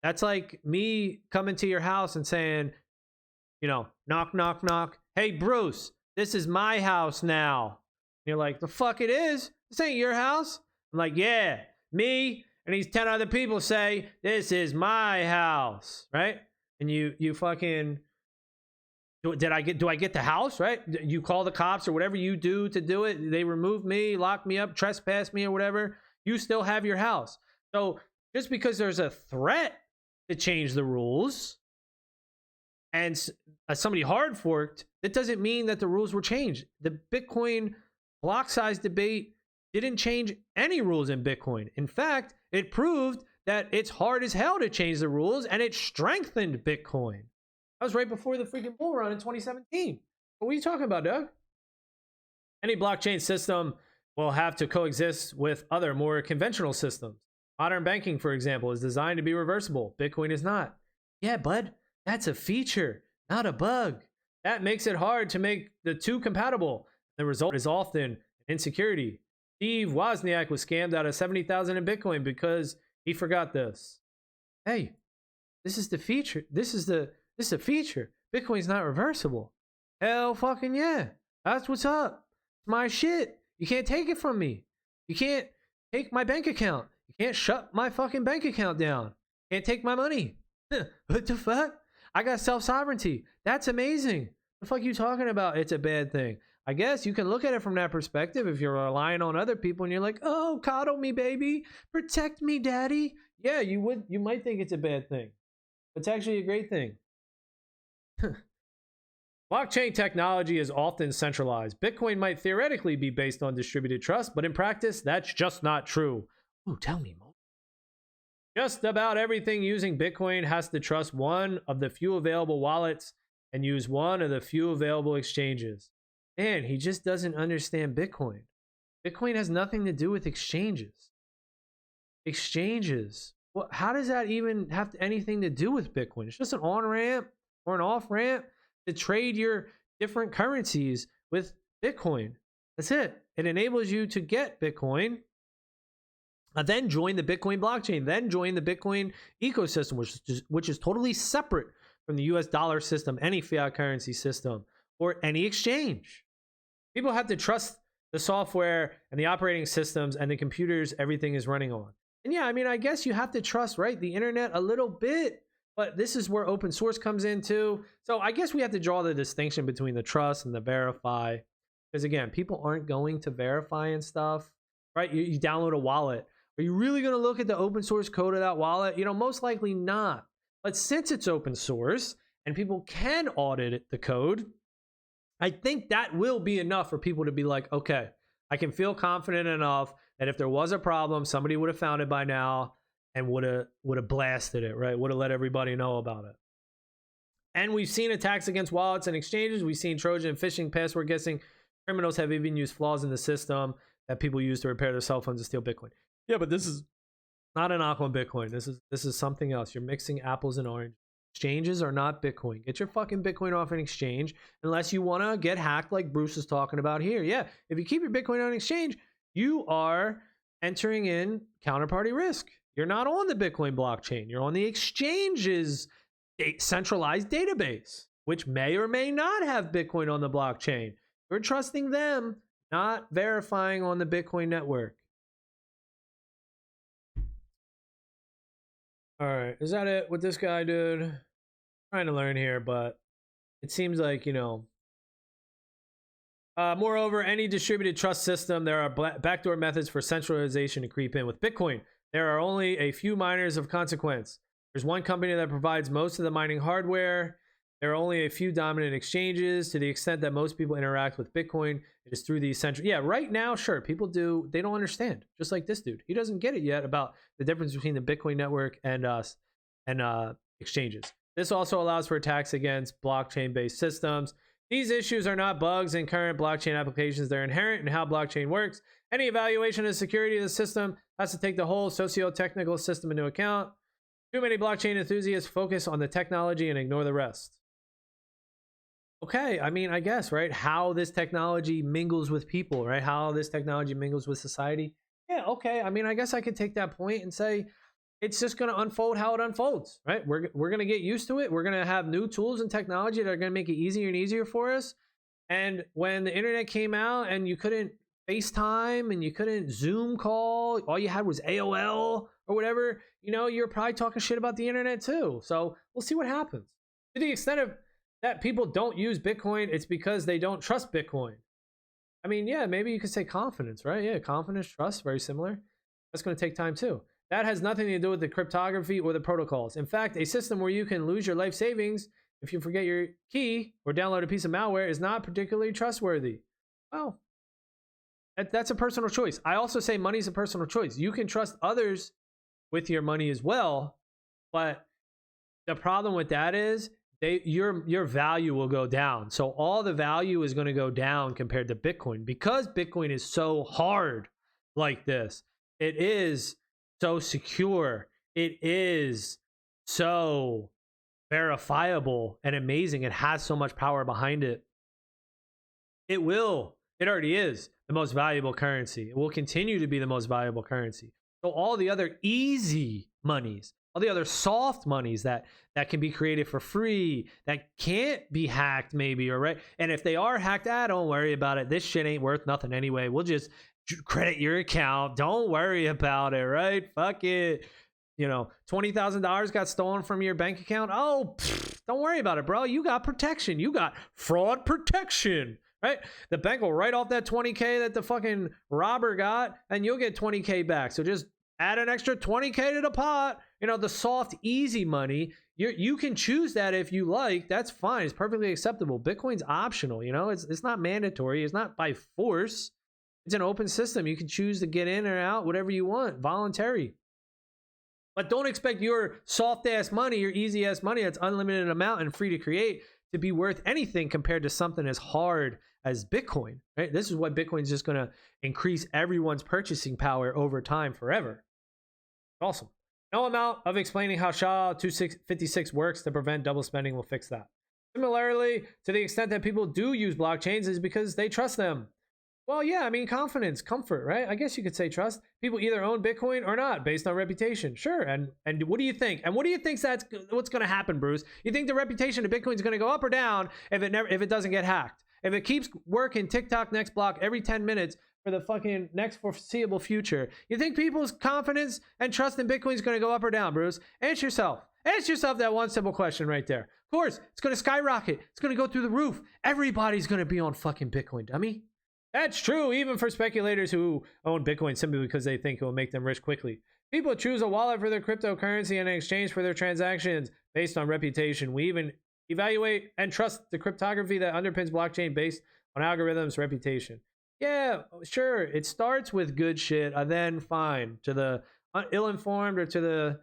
That's like me coming to your house and saying, you know, knock, knock, knock. Hey, Bruce, this is my house now. And you're like, the fuck it is? This ain't your house. I'm like, yeah, me and these 10 other people say, this is my house, right? And you fucking, do I get the house, right? You call the cops or whatever you do to do it. They remove me, lock me up, trespass me or whatever. You still have your house. So just because there's a threat to change the rules and somebody hard forked, that doesn't mean that the rules were changed. The Bitcoin block size debate didn't change any rules in Bitcoin. In fact, it proved that it's hard as hell to change the rules, and it strengthened Bitcoin. That was right before the freaking bull run in 2017. What are you talking about, Doug? Any blockchain system will have to coexist with other more conventional systems. Modern banking, for example, is designed to be reversible. Bitcoin is not. Yeah, bud, that's a feature, not a bug. That makes it hard to make the two compatible. The result is often insecurity. Steve Wozniak was scammed out of 70,000 in Bitcoin because he forgot this. Hey, this is the feature. This is a feature. Bitcoin's not reversible. Hell fucking yeah. That's what's up. It's my shit. You can't take it from me. You can't take my bank account. You can't shut my fucking bank account down. Can't take my money. What the fuck? I got self-sovereignty. That's amazing. The fuck you talking about? It's a bad thing. I guess you can look at it from that perspective if you're relying on other people and you're like, oh, coddle me, baby. Protect me, daddy. Yeah, you might think it's a bad thing. It's actually a great thing. Blockchain technology is often centralized. Bitcoin might theoretically be based on distributed trust, but in practice, that's just not true. Ooh, tell me more. Just about everything using Bitcoin has to trust one of the few available wallets and use one of the few available exchanges. Man, he just doesn't understand Bitcoin. Bitcoin has nothing to do with exchanges. Exchanges. Well, how does that even have anything to do with Bitcoin? It's just an on-ramp or an off-ramp to trade your different currencies with Bitcoin. That's it. It enables you to get Bitcoin, then join the Bitcoin blockchain, then join the Bitcoin ecosystem, which is totally separate from the US dollar system, any fiat currency system, or any exchange. People have to trust the software and the operating systems and the computers everything is running on. And yeah, I mean, I guess you have to trust, right, the internet a little bit, but this is where open source comes in too. So I guess we have to draw the distinction between the trust and the verify. Because again, people aren't going to verify and stuff, right? You download a wallet. Are you really going to look at the open source code of that wallet? You know, most likely not. But since it's open source and people can audit the code, I think that will be enough for people to be like, okay, I can feel confident enough that if there was a problem, somebody would have found it by now and would have blasted it, right? Would have let everybody know about it. And we've seen attacks against wallets and exchanges. We've seen Trojan phishing, password guessing. Criminals have even used flaws in the system that people use to repair their cell phones to steal Bitcoin. Yeah, but this is not an knock on Bitcoin. This is something else. You're mixing apples and oranges. Exchanges are not Bitcoin. Get your fucking Bitcoin off an exchange unless you want to get hacked like Bruce is talking about here. Yeah, if you keep your Bitcoin on exchange, you are entering in counterparty risk. You're not on the Bitcoin blockchain. You're on the exchange's centralized database, which may or may not have Bitcoin on the blockchain. You're trusting them, not verifying on the Bitcoin network. All right, is that it with this guy, dude? Trying to learn here, but it seems like, you know. Moreover, any distributed trust system, there are backdoor methods for centralization to creep in. With Bitcoin, there are only a few miners of consequence. There's one company that provides most of the mining hardware. There are only a few dominant exchanges. To the extent that most people interact with Bitcoin, it is through these central. Yeah, right now, sure, people do. They don't understand. Just like this dude, he doesn't get it yet about the difference between the Bitcoin network and exchanges. This also allows for attacks against blockchain-based systems. These issues are not bugs in current blockchain applications. They're inherent in how blockchain works. Any evaluation of the security of the system has to take the whole socio-technical system into account. Too many blockchain enthusiasts focus on the technology and ignore the rest. Okay, I mean, I guess, right? How this technology mingles with people, right? How this technology mingles with society. Yeah, okay. I mean, I guess I could take that point and say it's just going to unfold how it unfolds, right? We're going to get used to it. We're going to have new tools and technology that are going to make it easier and easier for us. And when the internet came out and you couldn't FaceTime and you couldn't Zoom call, all you had was AOL or whatever, you know, you're probably talking shit about the internet too. So we'll see what happens. To the extent of that people don't use Bitcoin, it's because they don't trust Bitcoin. I mean, yeah, maybe you could say confidence, right? Yeah, confidence, trust, very similar. That's going to take time too. That has nothing to do with the cryptography or the protocols. In fact, a system where you can lose your life savings if you forget your key or download a piece of malware is not particularly trustworthy. Well, that's a personal choice. I also say money is a personal choice. You can trust others with your money as well, but the problem with that is your value will go down. So all the value is going to go down compared to Bitcoin because Bitcoin is so hard like this. It is so secure. It is so verifiable and amazing. It has so much power behind it. It already is the most valuable currency. It will continue to be the most valuable currency. So all the other easy monies, all the other soft monies that can be created for free, that can't be hacked maybe, or right. And if they are hacked, don't worry about it. This shit ain't worth nothing anyway. We'll just credit your account. Don't worry about it, right? Fuck it. You know, $20,000 got stolen from your bank account. Oh, don't worry about it, bro. You got protection. You got fraud protection, right? The bank will write off that 20K that the fucking robber got, and you'll get 20K back. So just add an extra 20K to the pot. You know, the soft, easy money. You can choose that if you like. That's fine. It's perfectly acceptable. Bitcoin's optional. You know, it's not mandatory. It's not by force. It's an open system. You can choose to get in or out, whatever you want, voluntary. But don't expect your soft ass money, your easy ass money that's unlimited amount and free to create to be worth anything compared to something as hard as Bitcoin, right? This is what Bitcoin is just going to increase everyone's purchasing power over time forever. Awesome. No amount of explaining how SHA-256 works to prevent double spending will fix that. Similarly, to the extent that people do use blockchains is because they trust them. Well, yeah, I mean, confidence, comfort, right? I guess you could say trust. People either own Bitcoin or not based on reputation. Sure. And what do you think? And what do you think what's going to happen, Bruce? You think the reputation of Bitcoin is going to go up or down if it doesn't get hacked? If it keeps working TikTok next block every 10 minutes for the fucking next foreseeable future, you think people's confidence and trust in Bitcoin is going to go up or down, Bruce? Answer yourself. Ask yourself that one simple question right there. Of course, it's going to skyrocket. It's going to go through the roof. Everybody's going to be on fucking Bitcoin, dummy. That's true even for speculators who own Bitcoin simply because they think it will make them rich quickly. People choose a wallet for their cryptocurrency in exchange for their transactions based on reputation. We even evaluate and trust the cryptography that underpins blockchain based on algorithms' reputation. Yeah, sure. It starts with good shit, and then fine. To the ill-informed or to the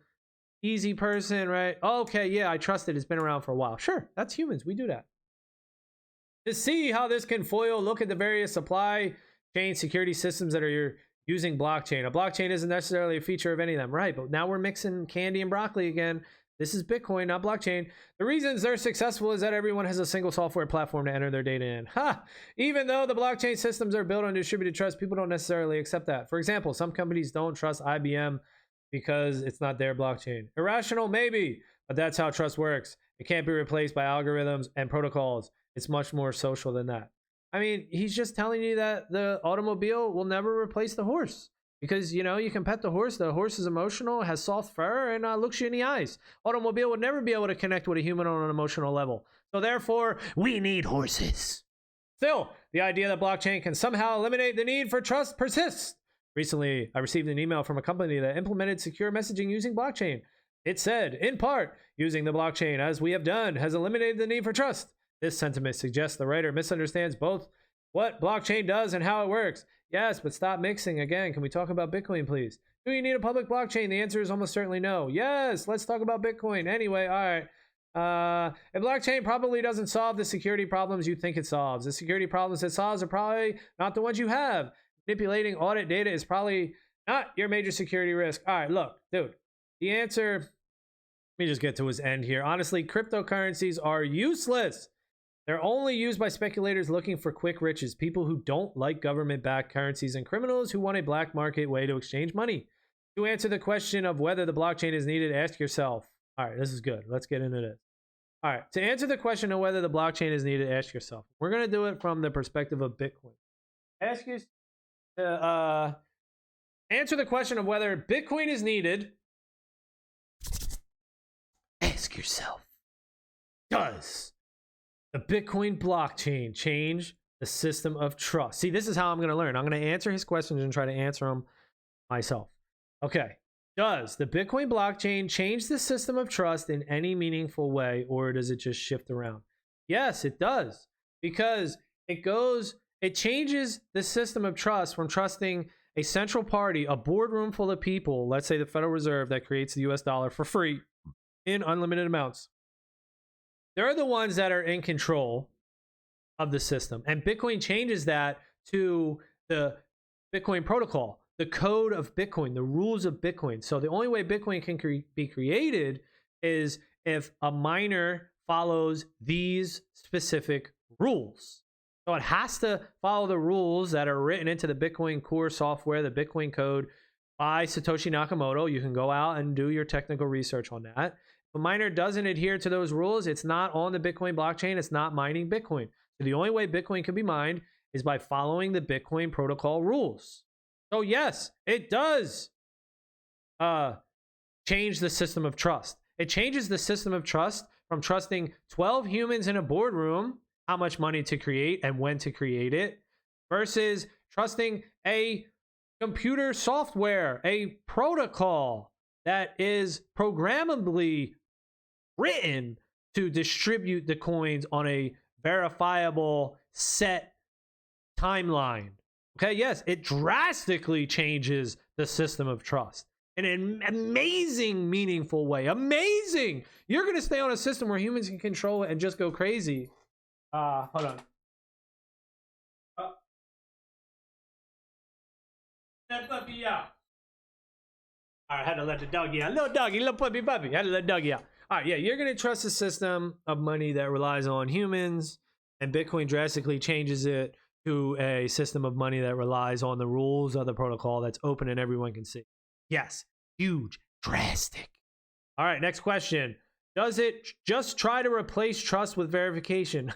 easy person, right? Okay, yeah, I trust it. It's been around for a while. Sure, that's humans. We do that. To see how this can foil, look at the various supply chain security systems that are using blockchain. A blockchain isn't necessarily a feature of any of them, right? But now we're mixing candy and broccoli again. This is Bitcoin, not blockchain. The reasons they're successful is that everyone has a single software platform to enter their data in. Even though the blockchain systems are built on distributed trust, people don't necessarily accept that. For example, some companies don't trust IBM because it's not their blockchain. Irrational, maybe, but that's how trust works. It can't be replaced by algorithms and protocols. It's much more social than that. I mean, he's just telling you that the automobile will never replace the horse because, you know, you can pet the horse. The horse is emotional, has soft fur, and looks you in the eyes. Automobile would never be able to connect with a human on an emotional level. So therefore, we need horses. Still, the idea that blockchain can somehow eliminate the need for trust persists. Recently, I received an email from a company that implemented secure messaging using blockchain. It said, in part, using the blockchain, as we have done, has eliminated the need for trust. This sentiment suggests the writer misunderstands both what blockchain does and how it works. Yes, but stop mixing. Again, can we talk about Bitcoin, please? Do you need a public blockchain? The answer is almost certainly no. Yes, let's talk about Bitcoin. Anyway, all right. A blockchain probably doesn't solve the security problems you think it solves. The security problems it solves are probably not the ones you have. Manipulating audit data is probably not your major security risk. All right, look, dude, the answer, let me just get to his end here. Honestly, cryptocurrencies are useless. They're only used by speculators looking for quick riches, people who don't like government-backed currencies, and criminals who want a black market way to exchange money. To answer the question of whether the blockchain is needed, ask yourself. All right, this is good. Let's get into this. All right, to answer the question of whether the blockchain is needed, ask yourself. We're going to do it from the perspective of Bitcoin. Ask yourself, answer the question of whether Bitcoin is needed. Ask yourself, does the Bitcoin blockchain change the system of trust? See, this is how I'm going to learn. I'm going to answer his questions and try to answer them myself. Okay. Does the Bitcoin blockchain change the system of trust in any meaningful way, or does it just shift around? Yes, it does, because it changes the system of trust from trusting a central party, a boardroom full of people, let's say the Federal Reserve that creates the US dollar for free in unlimited amounts. They're the ones that are in control of the system. And Bitcoin changes that to the Bitcoin protocol, the code of Bitcoin, the rules of Bitcoin. So the only way Bitcoin can be created is if a miner follows these specific rules. So it has to follow the rules that are written into the Bitcoin core software, the Bitcoin code by Satoshi Nakamoto. You can go out and do your technical research on that. If a miner doesn't adhere to those rules, it's not on the Bitcoin blockchain. It's not mining Bitcoin. So the only way Bitcoin can be mined is by following the Bitcoin protocol rules. So yes, it does change the system of trust. It changes the system of trust from trusting 12 humans in a boardroom how much money to create and when to create it, versus trusting a computer software, a protocol that is programmably written to distribute the coins on a verifiable set timeline. Okay, yes, it drastically changes the system of trust in an amazing, meaningful way. Amazing! You're going to stay on a system where humans can control it and just go crazy. Hold on. That puppy out. All right, I had to let the doggy out. Little doggy, little puppy. Had to let the doggy out. All right, yeah, you're going to trust a system of money that relies on humans, and Bitcoin drastically changes it to a system of money that relies on the rules of the protocol that's open and everyone can see. Yes, huge, drastic. All right, next question. Does it just try to replace trust with verification?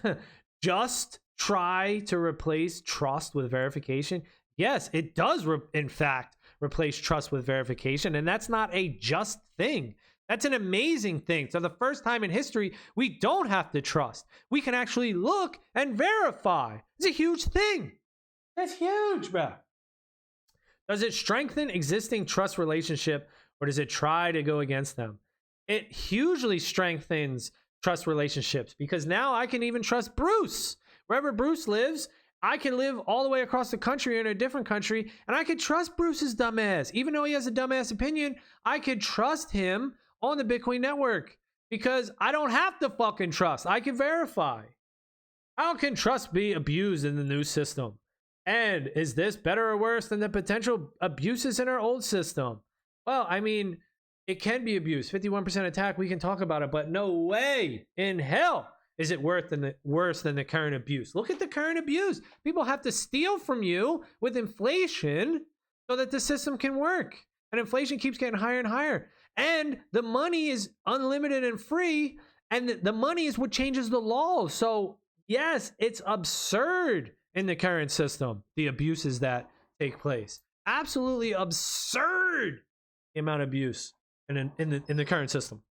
Just try to replace trust with verification? Yes, it does, in fact, replace trust with verification. And that's not a just thing. That's an amazing thing. So the first time in history, we don't have to trust. We can actually look and verify. It's a huge thing. That's huge, bro. Does it strengthen existing trust relationship, or does it try to go against them? It hugely strengthens trust relationships, because now I can even trust Bruce. Wherever Bruce lives, I can live all the way across the country or in a different country, and I could trust Bruce's dumbass. Even though he has a dumbass opinion, I could trust him on the Bitcoin network, because I don't have to fucking trust. I can verify. How can trust be abused in the new system? And is this better or worse than the potential abuses in our old system? Well, I mean, it can be abused. 51% attack, we can talk about it, but no way in hell is it worse than the current abuse. Look at the current abuse. People have to steal from you with inflation so that the system can work. And inflation keeps getting higher and higher. And the money is unlimited and free. And the money is what changes the laws. So yes, it's absurd in the current system, the abuses that take place. Absolutely absurd, the amount of abuse in the current system.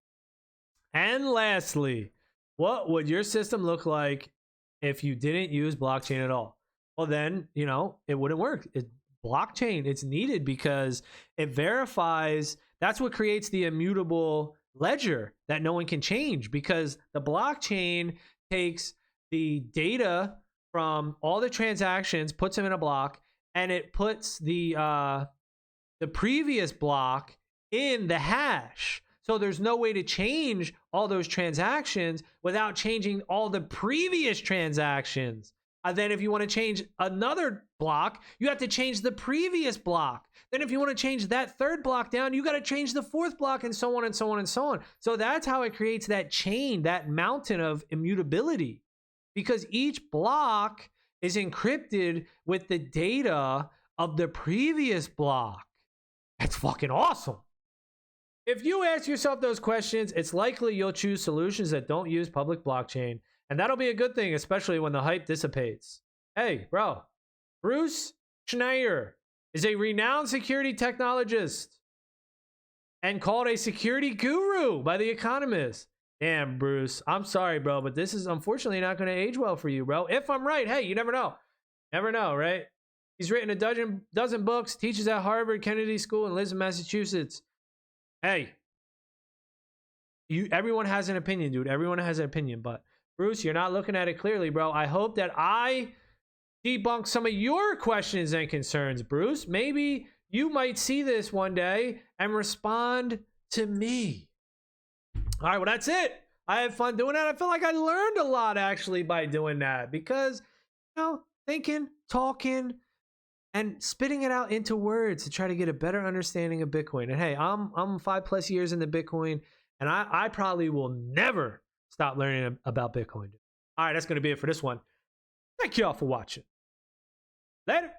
And lastly, what would your system look like if you didn't use blockchain at all? Well, then, it wouldn't work. Blockchain, it's needed because it verifies. That's what creates the immutable ledger that no one can change, because the blockchain takes the data from all the transactions, puts them in a block, and it puts the previous block in the hash. So there's no way to change all those transactions without changing all the previous transactions. And then if you want to change another block, you have to change the previous block. Then if you want to change that third block down, you got to change the fourth block, and so on and so on and so on. So that's how it creates that chain, that mountain of immutability, because each block is encrypted with the data of the previous block. That's fucking awesome. If you ask yourself those questions, it's likely you'll choose solutions that don't use public blockchain. And that'll be a good thing, especially when the hype dissipates. Hey, bro, Bruce Schneier is a renowned security technologist and called a security guru by The Economist. Damn, Bruce, I'm sorry, bro, but this is unfortunately not going to age well for you, bro. If I'm right, hey, you never know. Never know, right? He's written a dozen books, teaches at Harvard Kennedy School, and lives in Massachusetts. Hey, everyone has an opinion, dude. Everyone has an opinion, but Bruce, you're not looking at it clearly, bro. I hope that I debunk some of your questions and concerns, Bruce. Maybe you might see this one day and respond to me. All right, well, that's it. I had fun doing that. I feel like I learned a lot, actually, by doing that, because, thinking, talking, and spitting it out into words to try to get a better understanding of Bitcoin. And hey, I'm 5+ years into Bitcoin, and I probably will never stop learning about Bitcoin. All right, that's going to be it for this one. Thank you all for watching. Later.